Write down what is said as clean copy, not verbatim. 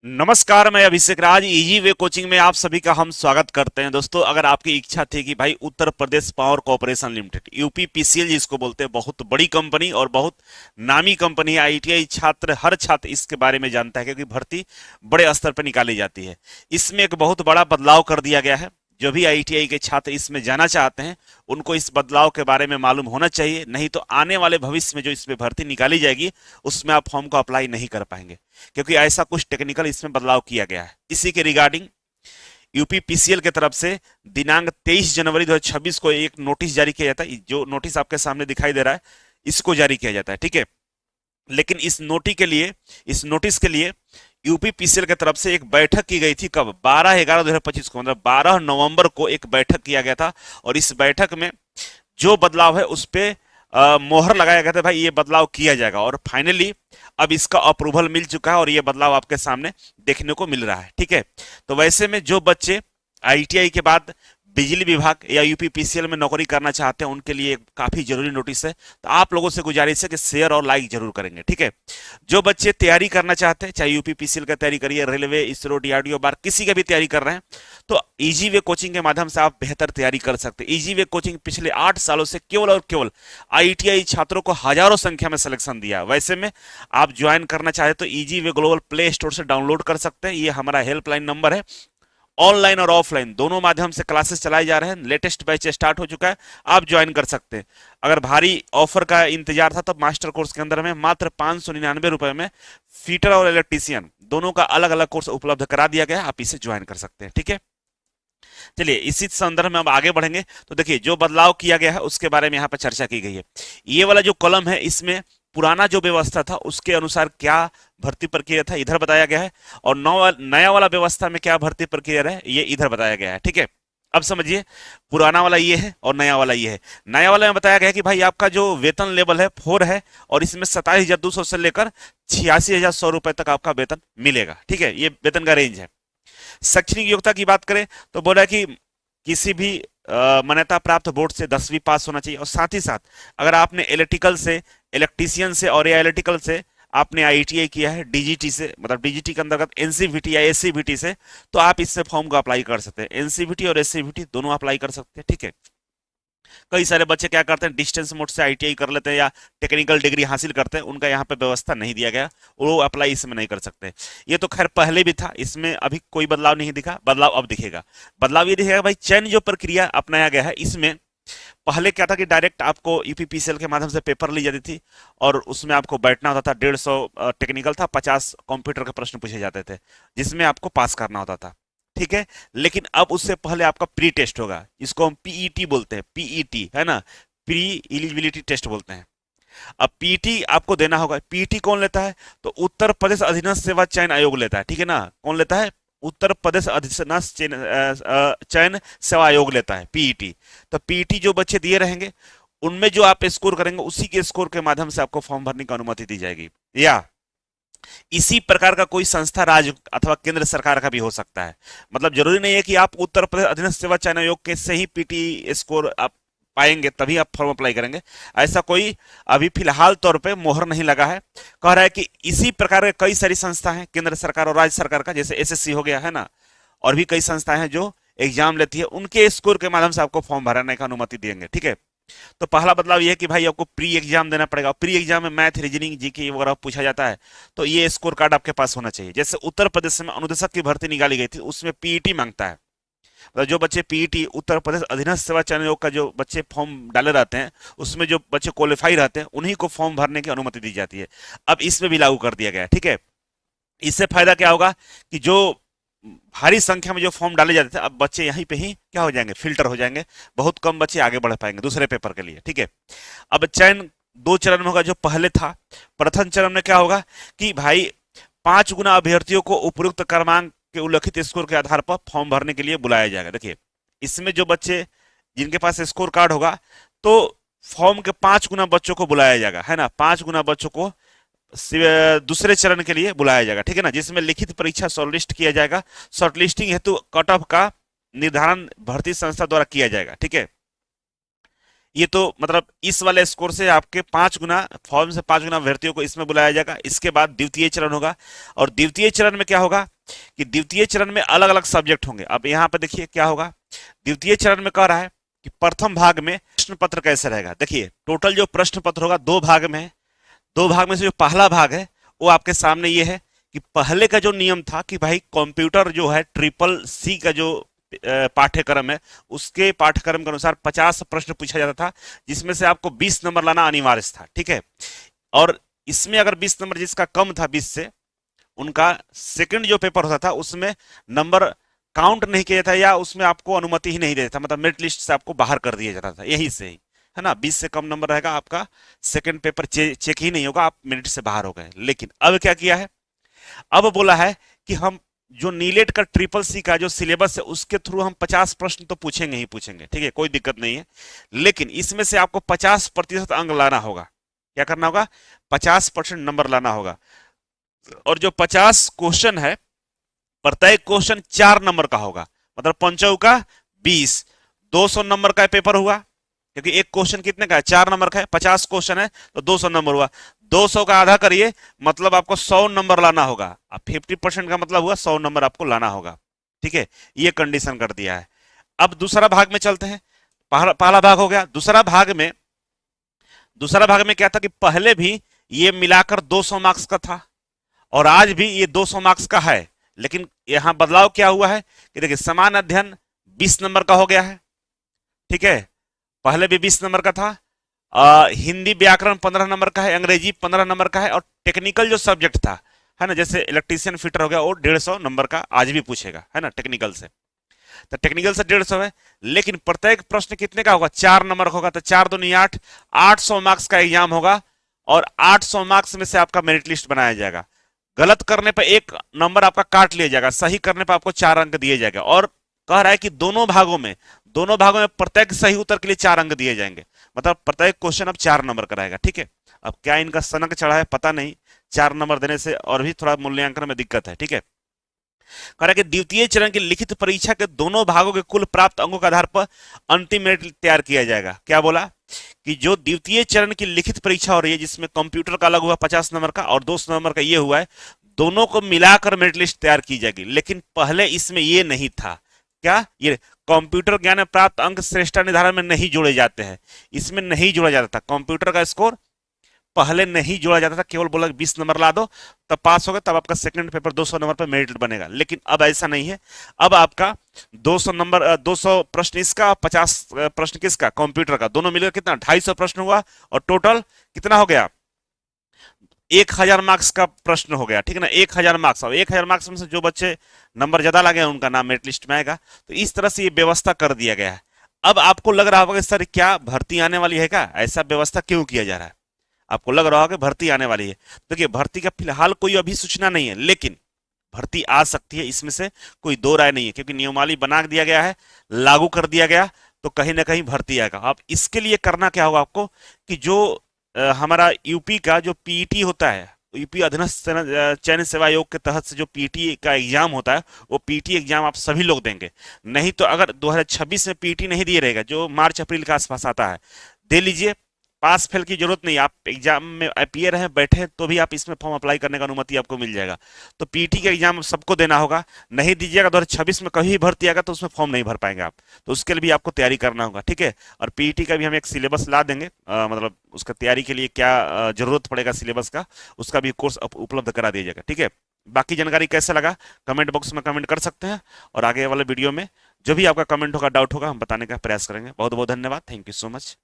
नमस्कार, मैं अभिषेक राज easy way coaching में आप सभी का हम स्वागत करते हैं। दोस्तों, अगर आपकी इच्छा थी कि भाई Uttar Pradesh power corporation limited UPPCL जिसको बोलते हैं, बहुत बड़ी कंपनी और बहुत नामी कंपनी है। आईटीआई छात्र, हर छात्र इसके बारे में जानता है क्योंकि भर्ती बड़े स्तर पर निकाली जाती है। इसमें एक बहुत बड़ा बदलाव कर दिया गया है। जो भी आईटीआई के छात्र इसमें जाना चाहते हैं उनको इस बदलाव के बारे में मालूम होना चाहिए, नहीं तो आने वाले भविष्य में जो इसमें भर्ती निकाली जाएगी उसमें आप फॉर्म को अप्लाई नहीं कर पाएंगे, क्योंकि ऐसा कुछ टेक्निकल इसमें बदलाव किया गया है। इसी के रिगार्डिंग यूपीपीसीएल के तरफ से दिनांक 23 जनवरी 2026 को एक नोटिस जारी किया जाता है। जो नोटिस आपके सामने दिखाई दे रहा है इसको जारी किया जाता है, ठीक है। लेकिन इस नोटिस के लिए यूपीपीसीएल की तरफ से एक बैठक की गई थी। कब? 12/11/2025 को, मतलब 12 नवंबर को एक बैठक किया गया था। और इस बैठक में जो बदलाव है उस पे मोहर लगाया गया था, भाई ये बदलाव किया जाएगा। और फाइनली अब इसका अप्रूवल मिल चुका है और ये बदलाव आपके सामने देखने को मिल रहा है, ठीक है। तो वैसे में जो बच्चे आईटीआई के बाद बिजली विभाग या यूपीपीसीएल में नौकरी करना चाहते हैं उनके लिए काफी जरूरी नोटिस है। तो आप लोगों से गुजारिश है कि शेयर और लाइक जरूर करेंगे, ठीक है। जो बच्चे तैयारी करना चाहते हैं, चाहे यूपीपीसीएल का तैयारी करिए, रेलवे, इसरो, डीआरडीओ, बार किसी का भी तैयारी कर रहे हैं, तो इजी वे कोचिंग के माध्यम से आप बेहतर तैयारी कर सकते हैं। इजी वे कोचिंग पिछले 8 सालों से केवल और केवल आईटीआई छात्रों को हजारों संख्या में सिलेक्शन दिया। वैसे में आप ज्वाइन करना चाहे तो easy way global play store से डाउनलोड कर सकते हैं। ये हमारा हेल्पलाइन नंबर है। ऑनलाइन और ऑफलाइन दोनों माध्यम से क्लासेस चलाए जा रहे हैं। लेटेस्ट बैच स्टार्ट हो चुका है, आप ज्वाइन कर सकते हैं। अगर भारी ऑफर का इंतजार था तो मास्टर कोर्स के अंदर में मात्र 599 रुपए में फीटर और इलेक्ट्रीशियन दोनों का अलग अलग कोर्स उपलब्ध करा दिया गया है। आप इसे ज्वाइन कर सकते हैं, ठीक है। चलिए इसी संदर्भ में अब आगे बढ़ेंगे। तो देखिए, जो बदलाव किया गया है उसके बारे में यहाँ पर चर्चा की गई है। ये वाला जो कॉलम है इसमें पुराना जो व्यवस्था था उसके अनुसार क्या भर्ती प्रक्रिया था इधर बताया गया है, और नया वाला व्यवस्था में क्या भर्ती प्रक्रिया है ये इधर बताया गया है, ठीक है। अब समझिए, पुराना वाला ये है और नया वाला ये है। नया वाला में बताया गया है कि भाई आपका जो वेतन लेवल है 4 है और इसमें 27,200 से लेकर 86,100 रुपए तक आपका वेतन मिलेगा, ठीक है। ये वेतन का रेंज है। शैक्षणिक योग्यता की बात करें तो बोला है कि किसी भी मान्यता प्राप्त बोर्ड से 10वीं पास होना चाहिए, और साथ ही साथ अगर आपने इलेक्ट्रिकल से, इलेक्ट्रीशियन से और या इलेक्ट्रिकल से आपने आईटीआई किया है डीजीटी से, मतलब डीजीटी के अंतर्गत एनसीवीटी या एससीवीटी से, तो आप इससे फॉर्म को अप्लाई कर सकते हैं। एनसीवीटी और एससीवीटी दोनों अप्लाई कर सकते हैं, ठीक है। कई सारे बच्चे क्या करते हैं, डिस्टेंस मोड से आईटीआई कर लेते हैं या टेक्निकल डिग्री हासिल करते हैं, उनका यहाँ पे व्यवस्था नहीं दिया गया, वो अप्लाई इसमें नहीं कर सकते। ये तो खैर पहले भी था, इसमें अभी कोई बदलाव नहीं दिखा, बदलाव अब दिखेगा। बदलाव ये दिखेगा भाई, चयन जो प्रक्रिया अपनाया गया है इसमें पहले क्या था कि डायरेक्ट आपको यूपीपीसीएल के माध्यम से पेपर ली जाती थी और उसमें आपको बैठना होता था। 150 टेक्निकल था, 50 कंप्यूटर के प्रश्न पूछे जाते थे जिसमें आपको पास करना होता था, ठीक है। लेकिन अब उससे पहले आपका प्री टेस्ट होगा, इसको हम पीईटी बोलते हैं, पीईटी है ना, प्री एलिजिबिलिटी टेस्ट बोलते हैं। अब पीटी आपको देना होगा। पीटी कौन लेता है? तो उत्तर प्रदेश अधीनस्थ सेवा चयन आयोग लेता है, ठीक है ना। कौन लेता है? उत्तर प्रदेश अधीनस्थ चयन सेवा आयोग लेता है पीईटी। तो पीईटी जो बच्चे दिए रहेंगे उनमें जो आप स्कोर करेंगे उसी के स्कोर के माध्यम से आपको फॉर्म भरने की अनुमति दी जाएगी। या इसी प्रकार का कोई संस्था राज्य अथवा केंद्र सरकार का भी हो सकता है। मतलब जरूरी नहीं है कि आप उत्तर प्रदेश अधीनस्थ सेवा चयन आयोग के से ही पीटी स्कोर आप पाएंगे तभी आप फॉर्म अप्लाई करेंगे, ऐसा कोई अभी फिलहाल तौर पे मोहर नहीं लगा है। कह रहा है कि इसी प्रकार के कई सारी संस्था हैं केंद्र सरकार और राज्य सरकार का, जैसे एसएससी हो गया है ना, और भी कई संस्थाएं हैं जो एग्जाम लेती है, उनके स्कोर के माध्यम से आपको फॉर्म भरने का अनुमति देंगे, ठीक है। तो पहला बदलाव यह है कि भाई आपको प्री एग्जाम देना पड़ेगा। प्री एग्जाम में मैथ, रीजनिंग, जीके वगैरह पूछा जाता है, तो ये स्कोर कार्ड आपके पास होना चाहिए। जैसे उत्तर प्रदेश में अनुदेशक की भर्ती निकाली गई थी, उसमें पीईटी मांगता है। मतलब जो बच्चे पीईटी उत्तर प्रदेश अधीनस्थ सेवा चयन आयोग का जो बच्चे फॉर्म डाले रहते हैं उसमें जो बच्चे क्वालिफाई रहते हैं उन्हीं को फॉर्म भरने की अनुमति दी जाती है। अब इसमें भी लागू कर दिया गया है, ठीक है। इससे फायदा क्या होगा कि जो भारी संख्या में जो फॉर्म डाले जाते थे अब बच्चे यहीं पे ही क्या हो जाएंगे, फिल्टर हो जाएंगे। बहुत कम बच्चे आगे बढ़ पाएंगे दूसरे पेपर के लिए, ठीक है। अब चयन 2 चरण में होगा जो पहले था। प्रथम चरण में क्या होगा कि भाई 5 गुना अभ्यर्थियों को उपयुक्त क्रमांक के उल्लिखित स्कोर के आधार पर फॉर्म भरने के लिए बुलाया जाएगा। देखिए, इसमें जो बच्चे जिनके पास स्कोर कार्ड होगा तो फॉर्म के 5 गुना बच्चों को बुलाया जाएगा, है ना। 5 गुना बच्चों को दूसरे चरण के लिए बुलाया जाएगा, ठीक है ना, जिसमें लिखित परीक्षा शॉर्टलिस्ट किया जाएगा। शॉर्टलिस्टिंग हेतु कट ऑफ का निर्धारण भर्ती संस्था द्वारा किया जाएगा, ठीक है। ये तो मतलब इस वाले स्कोर से आपके 5 गुना, फॉर्म से 5 गुना अभ्यर्थियों को इसमें बुलाया जाएगा। इसके बाद द्वितीय चरण होगा, और द्वितीय चरण में क्या होगा कि द्वितीय चरण में अलग अलग सब्जेक्ट होंगे। अब यहाँ पे देखिए क्या होगा, द्वितीय चरण में कह रहा है कि प्रथम भाग में प्रश्न पत्र कैसे रहेगा। देखिए टोटल जो प्रश्न पत्र होगा दो भाग में है, दो भाग में से जो पहला भाग है वो आपके सामने ये है कि पहले का जो नियम था कि भाई कंप्यूटर जो है ट्रिपल सी का जो पाठ्यक्रम है उसके पाठ्यक्रम के अनुसार 50 प्रश्न पूछा जाता था, जिसमें से आपको 20 नंबर लाना अनिवार्य था, ठीक है। और इसमें अगर 20 नंबर जिसका कम था 20 से, उनका सेकंड जो पेपर होता था उसमें नंबर काउंट नहीं किया था या उसमें आपको अनुमति ही नहीं देता था, मतलब मेरिट लिस्ट से आपको बाहर कर दिया जाता था, यही से ही है ना। 20 से कम नंबर रहेगा आपका सेकंड पेपर चेक ही नहीं होगा, आप मेरिट से बाहर हो गए। लेकिन अब क्या किया है, अब बोला है कि हम जो नीलेट का ट्रिपल सी का जो सिलेबस है उसके थ्रू हम 50 प्रश्न तो पूछेंगे ही पूछेंगे, ठीक है, कोई दिक्कत नहीं है। लेकिन इसमें से आपको 50% अंक लाना होगा। क्या करना होगा, 50% नंबर लाना होगा। और जो 50 क्वेश्चन है प्रत्येक क्वेश्चन 4 नंबर का होगा, मतलब पंचौ का 20, 200 नंबर का पेपर हुआ, क्योंकि एक क्वेश्चन कितने का है, 4 नंबर का है, 50 क्वेश्चन है तो 200 नंबर हुआ। 200 का आधा करिए, मतलब आपको 100 नंबर लाना होगा। अब 50% का मतलब हुआ 100 नंबर आपको लाना होगा, ठीक है, ये कंडीशन कर दिया है। अब दूसरा भाग में चलते हैं। पहला भाग हो गया। दूसरा भाग में क्या था कि पहले भी ये मिलाकर 200 मार्क्स का था और आज भी ये 200 मार्क्स का है, लेकिन यहां बदलाव क्या हुआ है कि देखिए समान अध्ययन 20 नंबर का हो गया है, ठीक है, पहले भी 20 नंबर का था। हिंदी व्याकरण 15 नंबर का है, अंग्रेजी 15 नंबर का है, और टेक्निकल जो सब्जेक्ट था है ना, जैसे इलेक्ट्रीशियन फिटर हो गया, वो 150 नंबर का आज भी पूछेगा, है ना, टेक्निकल से। तो टेक्निकल से 150 है, लेकिन प्रत्येक प्रश्न कितने का होगा, 4 नंबर का होगा। तो 4 दूनी 8, 800 मार्क्स का एग्जाम होगा और 800 मार्क्स में से आपका मेरिट लिस्ट बनाया जाएगा। गलत करने पर 1 नंबर आपका काट लिया जाएगा, सही करने पर आपको 4 अंक दिए जाएगा। और कह रहा है कि दोनों भागों में प्रत्येक सही उत्तर के लिए 4 अंक दिए जाएंगे, मतलब प्रत्येक क्वेश्चन अब 4 नंबर का रहेगा, ठीक है। अब क्या इनका सनक चढ़ा है पता नहीं, 4 नंबर देने से और भी थोड़ा मूल्यांकन में दिक्कत है, ठीक है। कह रहा है कि द्वितीय चरण की लिखित परीक्षा के दोनों भागों के कुल प्राप्त अंकों के आधार पर अंतिम मेरिट तैयार किया जाएगा। क्या बोला कि जो द्वितीय चरण की लिखित परीक्षा हो रही है, जिसमें कंप्यूटर का अलग हुआ 50 नंबर का और 200 नंबर का ये हुआ है, दोनों को मिलाकर मेरिट लिस्ट तैयार की जाएगी। लेकिन पहले इसमें ये नहीं था, क्या, ये कंप्यूटर ज्ञान में प्राप्त अंक श्रेष्ठता निर्धारण में नहीं जोड़े जाते हैं, इसमें नहीं जोड़ा जाता था। कंप्यूटर का स्कोर पहले नहीं जोड़ा जाता था, केवल बोला 20 नंबर ला दो तब पास हो गए, तब आपका सेकंड पेपर 200 नंबर पर मेरिट बनेगा। लेकिन अब ऐसा नहीं है, अब आपका 200 प्रश्न इसका, 50 प्रश्न किसका, कंप्यूटर का, दोनों मिलकर कितना 250 प्रश्न हुआ और टोटल कितना हो गया, 1000 मार्क्स का प्रश्न हो गया, ठीक है ना, 1000 मार्क्स। और 1000 मार्क्स में से जो बच्चे नंबर ज्यादा लगे उनका नाम मेरिट लिस्ट में आएगा। तो इस तरह से ये व्यवस्था कर दिया गया है। अब आपको लग रहा होगा कि सर क्या भर्ती आने वाली है क्या, ऐसा व्यवस्था क्यों किया जा रहा है, आपको लग रहा होगा कि भर्ती आने वाली है। देखिए भर्ती का फिलहाल कोई अभी सूचना नहीं है, लेकिन भर्ती आ सकती है, इसमें से कोई दो राय नहीं है, क्योंकि नियमावली बना दिया गया है, लागू कर दिया गया, तो कहीं ना कहीं भर्ती आएगा। अब इसके लिए करना क्या होगा आपको कि जो हमारा यूपी का जो पीईटी होता है, यूपी अधीनस्थ चयन सेवा आयोग के तहत से जो पीईटी का एग्जाम होता है, वो पीईटी एग्जाम आप सभी लोग देंगे। नहीं तो अगर 2026 में पीईटी नहीं दिए रहेगा, जो मार्च अप्रैल के आसपास आता है, दे लीजिए, पास फेल की जरूरत नहीं, आप एग्जाम में अपीयर हैं बैठे हैं तो भी आप इसमें फॉर्म अप्लाई करने का अनुमति आपको मिल जाएगा। तो पीटी का एग्जाम सबको देना होगा, नहीं दीजिएगा 2026 में कभी भर्ती आएगा तो उसमें फॉर्म नहीं भर पाएंगे आप, तो उसके लिए भी आपको तैयारी करना होगा, ठीक है। और पीटी का भी हम एक सिलेबस ला देंगे, मतलब उसका तैयारी के लिए क्या जरूरत पड़ेगा सिलेबस का, उसका भी कोर्स उपलब्ध करा दिया जाएगा, ठीक है। बाकी जानकारी कैसा लगा कमेंट बॉक्स में कमेंट कर सकते हैं, और आगे वाले वीडियो में जो भी आपका कमेंट होगा, डाउट होगा, हम बताने का प्रयास करेंगे। बहुत बहुत धन्यवाद, थैंक यू सो मच।